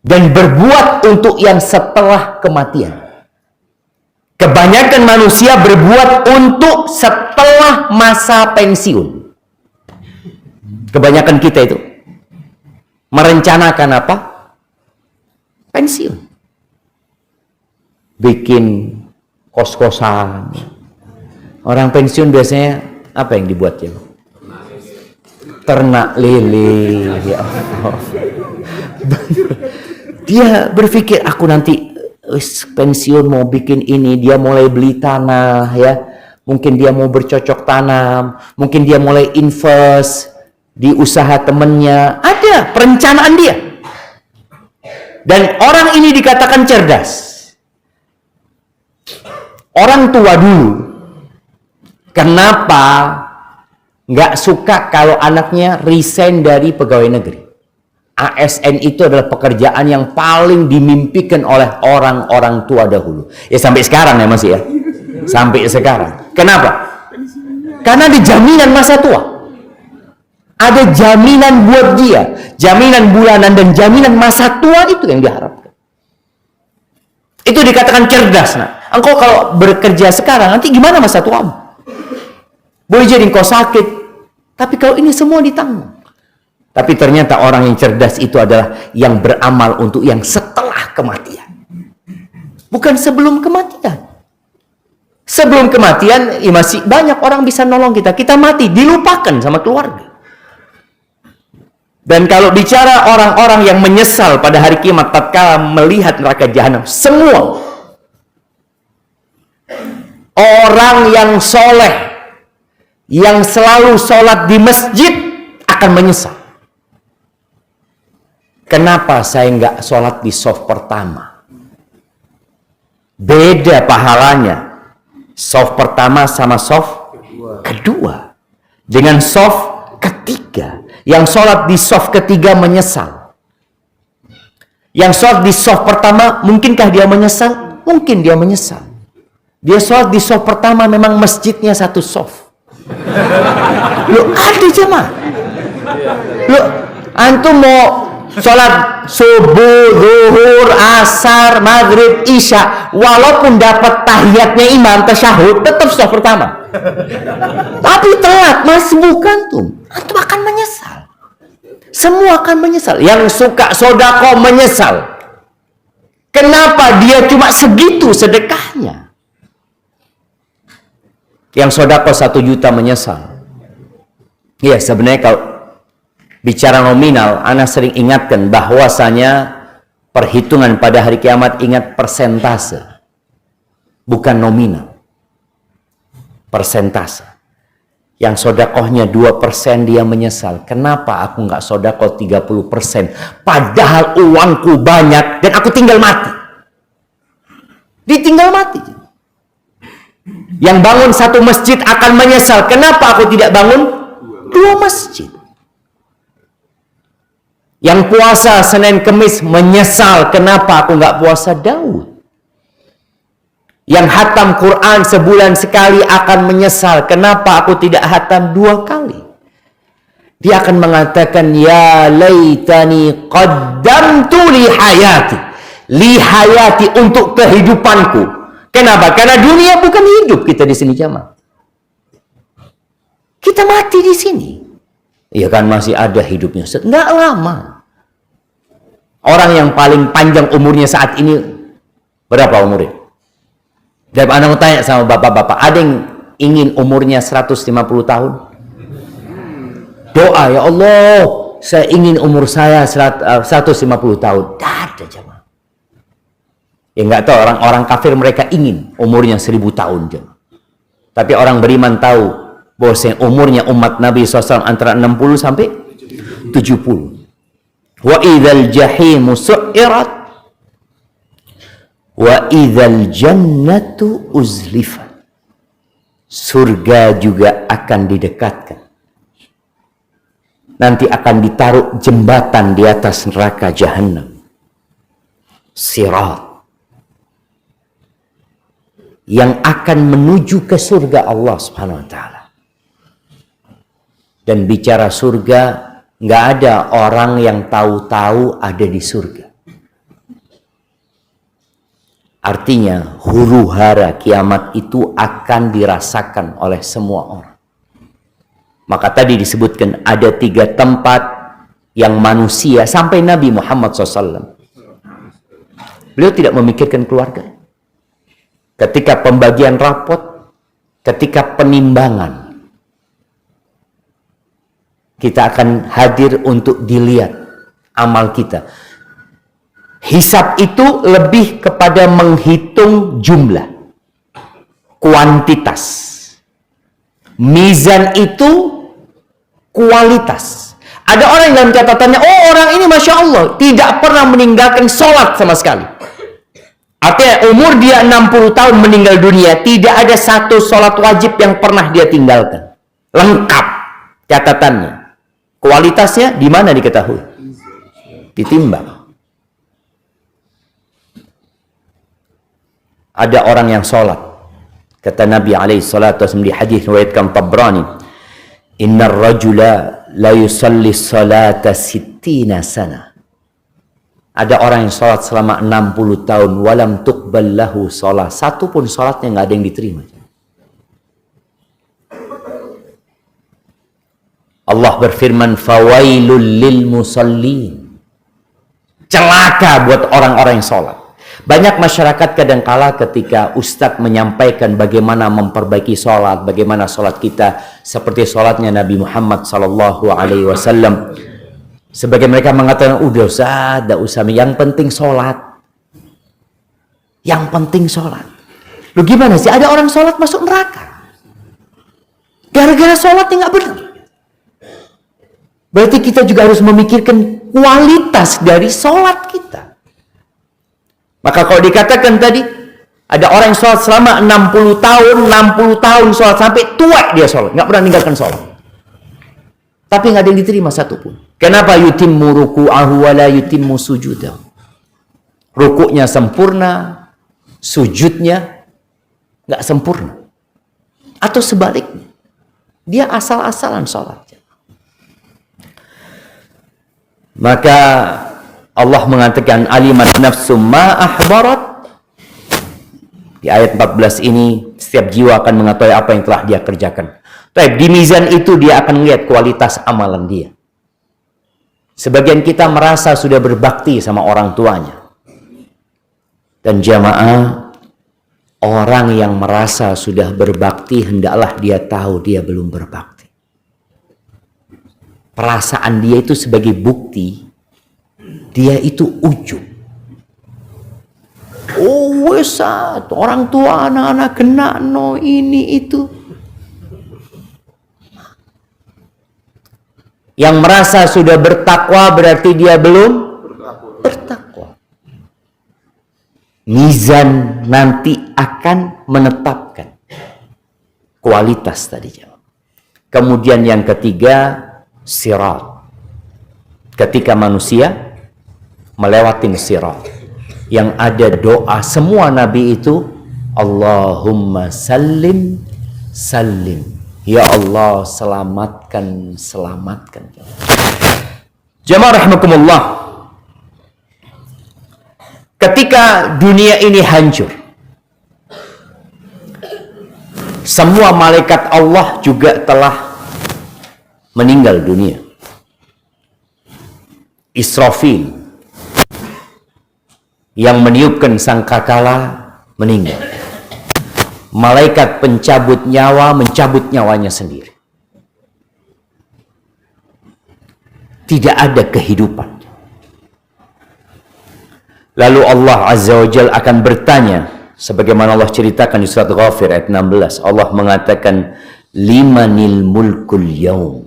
dan berbuat untuk yang setelah kematian. Kebanyakan manusia berbuat untuk setelah masa pensiun. Kebanyakan kita itu merencanakan apa? Pensiun. Bikin kos-kosan. Orang pensiun biasanya apa yang dibuat ya? Ternak lele. Ya Allah. Dia berpikir, aku nanti pensiun mau bikin ini, dia mulai beli tanah ya. Mungkin dia mau bercocok tanam, mungkin dia mulai invest di usaha temennya. Ada perencanaan dia. Dan orang ini dikatakan cerdas. Orang tua dulu, kenapa nggak suka kalau anaknya resign dari pegawai negeri? ASN itu adalah pekerjaan yang paling dimimpikan oleh orang-orang tua dahulu. Ya sampai sekarang ya masih ya. Sampai sekarang. Kenapa? Karena ada jaminan masa tua. Ada jaminan buat dia. Jaminan bulanan dan jaminan masa tua itu yang diharapkan. Itu dikatakan cerdas. Nah, engkau kalau bekerja sekarang, nanti gimana masa tuamu? Boleh jadi engkau sakit. Tapi kalau ini semua ditanggung. Tapi ternyata orang yang cerdas itu adalah yang beramal untuk yang setelah kematian. Bukan sebelum kematian. Sebelum kematian, ya masih banyak orang bisa nolong kita. Kita mati, dilupakan sama keluarga. Dan kalau bicara orang-orang yang menyesal pada hari kiamat tatkala melihat neraka jahanam, semua orang yang soleh, yang selalu sholat di masjid akan menyesal. Kenapa saya nggak sholat di shaf pertama? Beda pahalanya. Shaf pertama sama shaf kedua. Dengan shaf ketiga. Yang sholat di shaf ketiga menyesal. Yang sholat di shaf pertama, mungkinkah dia menyesal? Mungkin dia menyesal. Dia sholat di shaf pertama memang masjidnya satu shaf. Loh, ada jemaah. Loh, antum mau sholat subuh, zuhur, asar, maghrib, isya, walaupun dapat tahiyatnya imam, tasyahud, tetap shaf pertama. Tapi telat, mas bukan tuh. Antum akan menyesal. Semua akan menyesal. Yang suka sodako menyesal. Kenapa dia cuma segitu sedekahnya? Yang sodako 1 juta menyesal. Ya, sebenarnya kalau bicara nominal, ana sering ingatkan bahwasanya perhitungan pada hari kiamat, ingat persentase, bukan nominal. Persentase. Yang sodakohnya 2% dia menyesal. Kenapa aku nggak sodakoh 30%? Padahal uangku banyak dan aku tinggal mati. Ditinggal mati. Yang bangun 1 masjid akan menyesal. Kenapa aku tidak bangun 2 masjid? Yang puasa Senin Kemis menyesal. Kenapa aku nggak puasa Daud? Yang hatam Quran sebulan sekali akan menyesal. Kenapa aku tidak hatam 2 kali? Dia akan mengatakan, ya laitani qaddamtu li hayati. Li hayati, untuk kehidupanku. Kenapa? Karena dunia bukan hidup kita di sini jamaah. Kita mati di sini. Ya kan masih ada hidupnya. Nggak lama. Orang yang paling panjang umurnya saat ini berapa umurnya? Dan anak mau tanya sama bapak-bapak, ada yang ingin umurnya 150 tahun? Doa, ya Allah, saya ingin umur saya 150 tahun. Tidak ada jemaah. Ya nggak tahu, orang-orang kafir mereka ingin umurnya 1000 tahun jemaah. Tapi orang beriman tahu bahwa umurnya umat Nabi SAW antara 60 sampai 70. Wa idzal jahimu su'irat wa idzal jannatu uzlifat. Surga juga akan didekatkan. Nanti akan ditaruh jembatan di atas neraka jahanam. Sirat. Yang akan menuju ke surga Allah Subhanahu wa taala. Dan bicara surga, nggak ada orang yang tahu-tahu ada di surga. Artinya huru hara kiamat itu akan dirasakan oleh semua orang. Maka tadi disebutkan ada 3 tempat yang manusia sampai Nabi Muhammad SAW. Beliau tidak memikirkan keluarga. Ketika pembagian rapot, ketika penimbangan, kita akan hadir untuk dilihat amal kita. Hisab itu lebih kepada menghitung jumlah, kuantitas. Mizan itu kualitas. Ada orang yang dalam catatannya, oh orang ini Masya Allah tidak pernah meninggalkan sholat sama sekali. Artinya umur dia 60 tahun meninggal dunia, tidak ada 1 sholat wajib yang pernah dia tinggalkan. Lengkap catatannya. Kualitasnya di mana diketahui? Ditimbang. Ada orang yang sholat. Kata Nabi SAW di hadis riwayatkan Tabrani, innar rajula la yusalli salata 60 sana. Ada orang yang sholat selama 60 tahun walam tuqbal lahu sholat. 1 pun sholatnya nggak ada yang diterima. Allah berfirman, fawailul lil musallin. Celaka buat orang-orang yang sholat. Banyak masyarakat kadangkala ketika ustadz menyampaikan bagaimana memperbaiki sholat, bagaimana sholat kita seperti sholatnya Nabi Muhammad SAW. Sebagai mereka mengatakan, udah Ustaz, tidak usah, yang penting sholat. Yang penting sholat. Lu gimana sih? Ada orang sholat masuk neraka. Gara-gara sholatnya nggak benar. Berarti kita juga harus memikirkan kualitas dari sholat kita. Maka kalau dikatakan tadi, ada orang yang sholat selama 60 tahun sholat, sampai tua dia sholat. Nggak pernah meninggalkan sholat. Tapi nggak ada yang diterima satupun. Kenapa? Yutimmu ruku'ahu wa la yutimmu sujudahu. Rukuknya sempurna, sujudnya nggak sempurna. Atau sebaliknya. Dia asal-asalan sholat. Maka Allah mengatakan alimat nafsum ma ahbarat. Di ayat 14 ini setiap jiwa akan mengetahui apa yang telah dia kerjakan. Tapi di mizan itu dia akan melihat kualitas amalan dia. Sebagian kita merasa sudah berbakti sama orang tuanya. Dan jamaah, orang yang merasa sudah berbakti, hendaklah dia tahu dia belum berbakti. Perasaan dia itu sebagai bukti, dia itu ujub. Oh, wesat, orang tua anak-anak kena no ini itu. Yang merasa sudah bertakwa berarti dia belum bertakwa. Mizan nanti akan menetapkan kualitas tadi. Kemudian yang ketiga, sirat. Ketika manusia melewatin sirat, yang ada doa semua nabi itu, Allahumma sallim sallim. Ya Allah, selamatkan, selamatkan. Jamaah rahimakumullah. Ketika dunia ini hancur, semua malaikat Allah juga telah meninggal dunia. Israfil yang meniupkan sangkakala meninggal. Malaikat pencabut nyawa mencabut nyawanya sendiri. Tidak ada kehidupan. Lalu Allah Azza wa Jalla akan bertanya, sebagaimana Allah ceritakan di surat Ghafir ayat 16. Allah mengatakan, limanil mulkul yaum.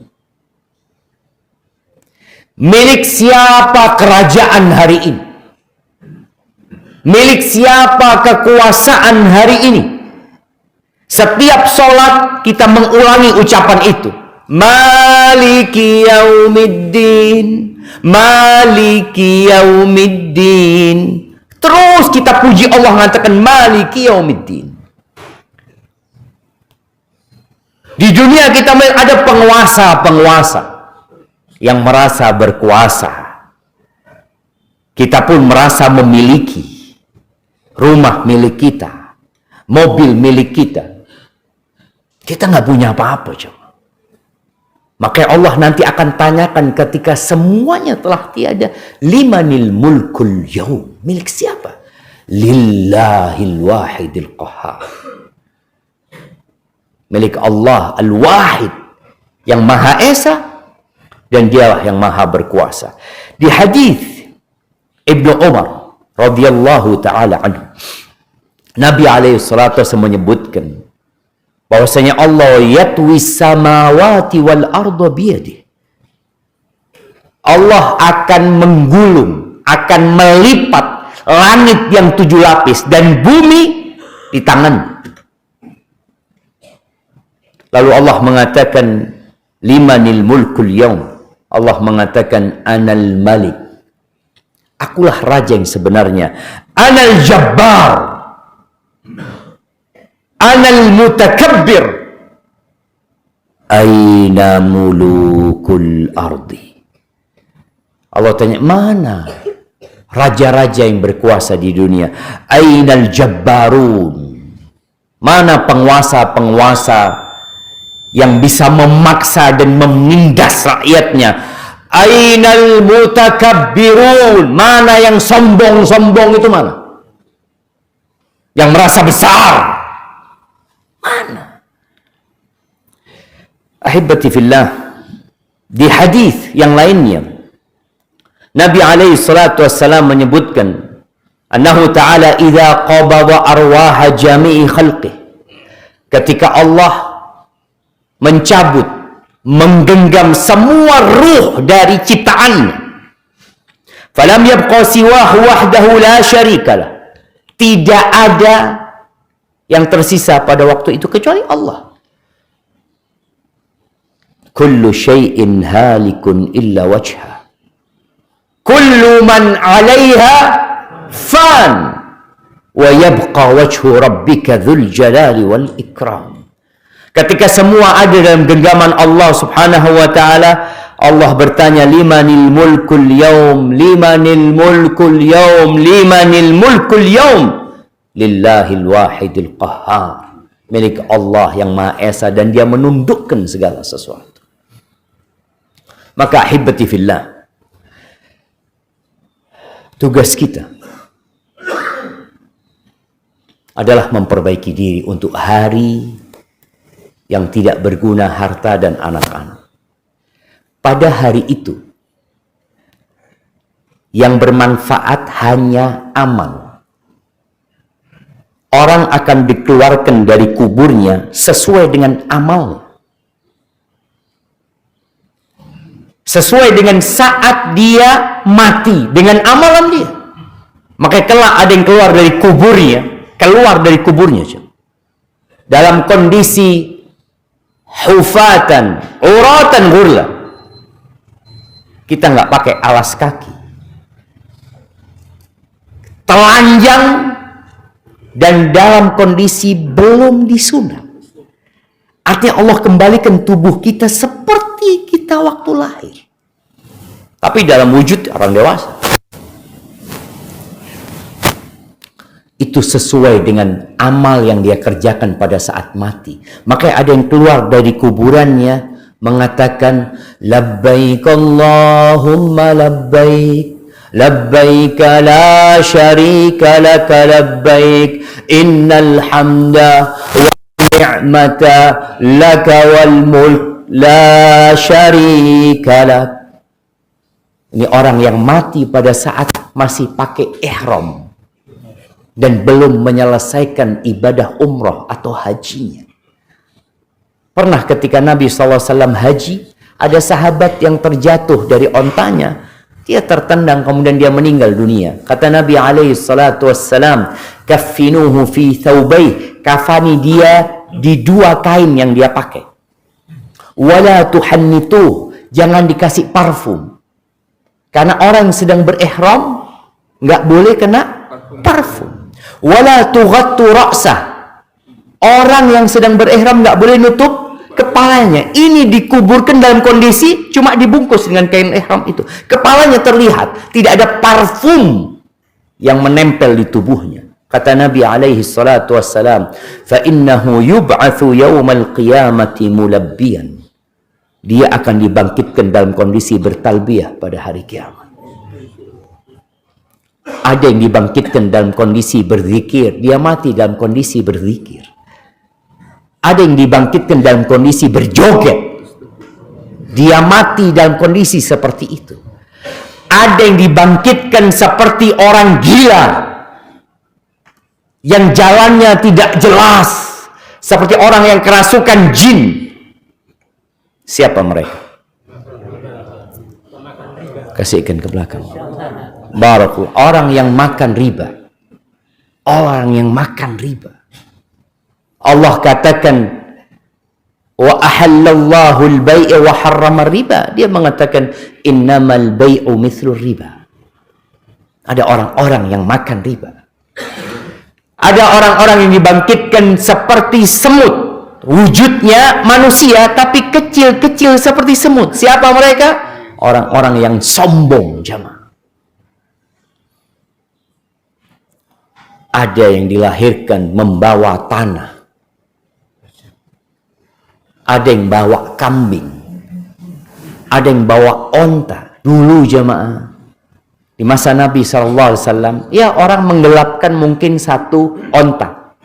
Milik siapa kerajaan hari ini? Milik siapa kekuasaan hari ini? Setiap sholat kita mengulangi ucapan itu. Maliki yaumiddin, Maliki yaumiddin. Terus kita puji Allah mengatakan Maliki yaumiddin. Di dunia kita ada penguasa-penguasa yang merasa berkuasa. Kita pun merasa memiliki rumah milik kita, mobil milik kita. Kita nggak punya apa-apa, coba. Maka Allah nanti akan tanyakan ketika semuanya telah tiada, limanil mulkul yaum. Milik siapa? Lillahil wahidil qahhar. Milik Allah al-wahid, yang maha esa, dan dialah yang maha berkuasa. Di hadis Ibnu Umar radhiyallahu taala anhu, Nabi alaihi salatu wasallam menyebutkan bahwasanya Allah yatwi samawati wal arda biyadihi. Allah akan menggulung, akan melipat langit yang 7 lapis dan bumi di tangan. Lalu Allah mengatakan, limanil mulkul yaum. Allah mengatakan, anal malik. Akulah raja yang sebenarnya. Anal jabbar. Anal mutakabbir. Aina mulukul ardi. Allah tanya, mana raja-raja yang berkuasa di dunia? Ainal jabbarun. Mana penguasa-penguasa yang bisa memaksa dan menindas rakyatnya? Ainal mutakabbirun. Mana yang sombong-sombong itu mana? Yang merasa besar. Mana? Ahibati fillah, di hadis yang lainnya Nabi alaihi salatu wassalam menyebutkan, annahu ta'ala idza qabada arwaha jami'i khalqih. Ketika Allah mencabut, menggenggam semua ruh dari ciptaannya, falam yabqa siwahu wahdahu la syarikalah. Tidak ada yang tersisa pada waktu itu kecuali Allah. Kullu syai'in halikun illa wajha. Kullu man 'alaiha fan wa yabqa wajhu rabbika dzul jalali wal ikram. Ketika semua ada dalam genggaman Allah Subhanahu wa taala, Allah bertanya, limanil mulkul yaum, limanil mulkul yaum, limanil mulkul yaum. Lillahil wahidil qahhar. Milik Allah yang Maha Esa dan Dia menundukkan segala sesuatu. Maka ahibati fillah, Tugas kita adalah memperbaiki diri untuk hari yang tidak berguna harta dan anak-anak. Pada hari itu, yang bermanfaat hanya amal. Orang akan dikeluarkan dari kuburnya sesuai dengan amal. Sesuai dengan saat dia mati, dengan amalan dia. Maka kelak ada yang keluar dari kuburnya, dalam kondisi hufatan, uratan gurla. Kita nggak pakai alas kaki, telanjang, dan dalam kondisi belum disunat. Artinya Allah kembalikan tubuh kita seperti kita waktu lahir, tapi dalam wujud orang dewasa. Itu sesuai dengan amal yang dia kerjakan pada saat mati. Maka ada yang keluar dari kuburannya mengatakan, labbaik Allahumma labbaik, labbaik la syarika laka labbaik, innal hamda wa ni'mata laka wal mulk la syarika lak. Ini orang yang mati pada saat masih pakai ihram dan belum menyelesaikan ibadah umroh atau hajinya. Pernah ketika Nabi SAW haji, ada sahabat yang terjatuh dari ontanya. Dia tertendang, kemudian dia meninggal dunia. Kata Nabi SAW, kaffinuhu fi thawbayh, kafani dia di 2 kain yang dia pakai. Wala tuhannituh, jangan dikasih parfum. Karena orang yang sedang berihram nggak boleh kena parfum. Wala tughattu ra'sah, orang yang sedang berihram nggak boleh nutup kepalanya. Ini dikuburkan dalam kondisi cuma dibungkus dengan kain ihram itu. Kepalanya terlihat, tidak ada parfum yang menempel di tubuhnya. Kata Nabi alaihi salatu wassalam, fa innahu yub'atsu yaumal qiyamati mulabbiyan. Dia akan dibangkitkan dalam kondisi bertalbiyah pada hari kiamat. Ada yang dibangkitkan dalam kondisi berzikir, dia mati dalam kondisi berzikir. Ada yang dibangkitkan dalam kondisi berjoget, dia mati dalam kondisi seperti itu. Ada yang dibangkitkan seperti orang gila, yang jalannya tidak jelas, seperti orang yang kerasukan jin. Siapa mereka? Kasihkan ke belakang. Barakallahu. Orang yang makan riba. Orang yang makan riba. Allah katakan, wa ahallallahu al-bai'a wa harrama riba. Dia mengatakan, innamal bai'u mithlu riba. Ada orang-orang yang makan riba. Ada orang-orang yang dibangkitkan seperti semut. Wujudnya manusia, tapi kecil-kecil seperti semut. Siapa mereka? Orang-orang yang sombong, jamaah. Ada yang dilahirkan membawa tanah. Ada yang bawa kambing. Ada yang bawa onta. Dulu jamaah, di masa Nabi SAW, ya orang menggelapkan mungkin 1 onta,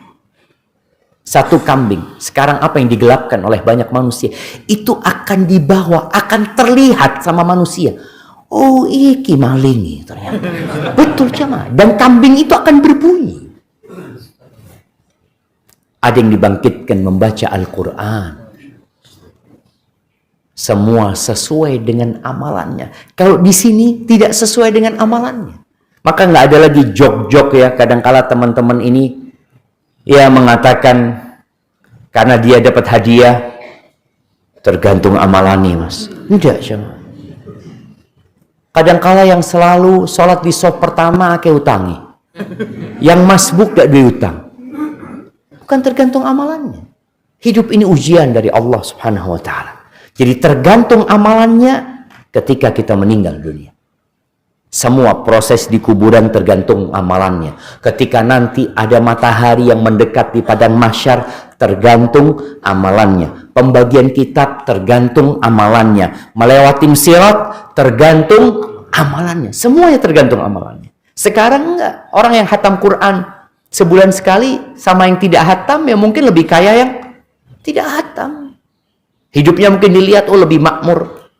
1 kambing. Sekarang apa yang digelapkan oleh banyak manusia? Itu akan dibawa, akan terlihat sama manusia. Oh, iki maling ternyata. Betul jamaah. Dan kambing itu akan berbunyi. Ada yang dibangkitkan membaca Al-Quran. Semua sesuai dengan amalannya. Kalau di sini tidak sesuai dengan amalannya, maka nggak ada lagi jok-jok ya. Kadangkala teman-teman ini ya mengatakan karena dia dapat hadiah, tergantung amalannya mas. Tidak sama. Kadangkala yang selalu sholat di sop pertama ke utangi, yang masbuk gak diutang. Bukan tergantung amalannya. Hidup ini ujian dari Allah Subhanahu wa ta'ala. Jadi tergantung amalannya ketika kita meninggal dunia. Semua proses di kuburan tergantung amalannya. Ketika nanti ada matahari yang mendekat di padang mahsyar, tergantung amalannya. Pembagian kitab tergantung amalannya. Melewati sirat tergantung amalannya. Semuanya tergantung amalannya. Sekarang enggak. Orang yang hatam Quran sebulan sekali sama yang tidak hatam ya mungkin lebih kaya yang tidak hatam. Hidupnya mungkin dilihat lebih makmur.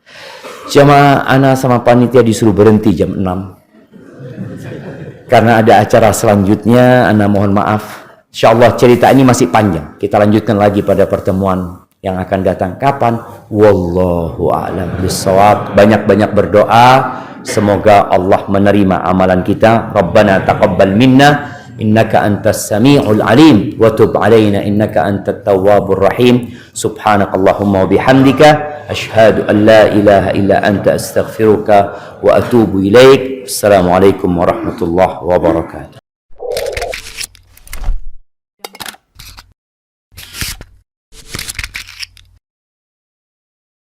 Jamaah ana sama panitia disuruh berhenti jam 6. Karena ada acara selanjutnya, ana mohon maaf. Insyaallah cerita ini masih panjang. Kita lanjutkan lagi pada pertemuan yang akan datang. Kapan? Wallahu a'lam bishawab. Banyak-banyak berdoa. Semoga Allah menerima amalan kita. Rabbana taqabbal minna innaka antas sami'ul alim wa tub alaina innaka antat tawwabur rahim. Subhanakallahumma wa bihamdika asyhadu an la ilaha illa anta astaghfiruka wa atubu ilaik. Assalamualaikum warahmatullahi wabarakatuh.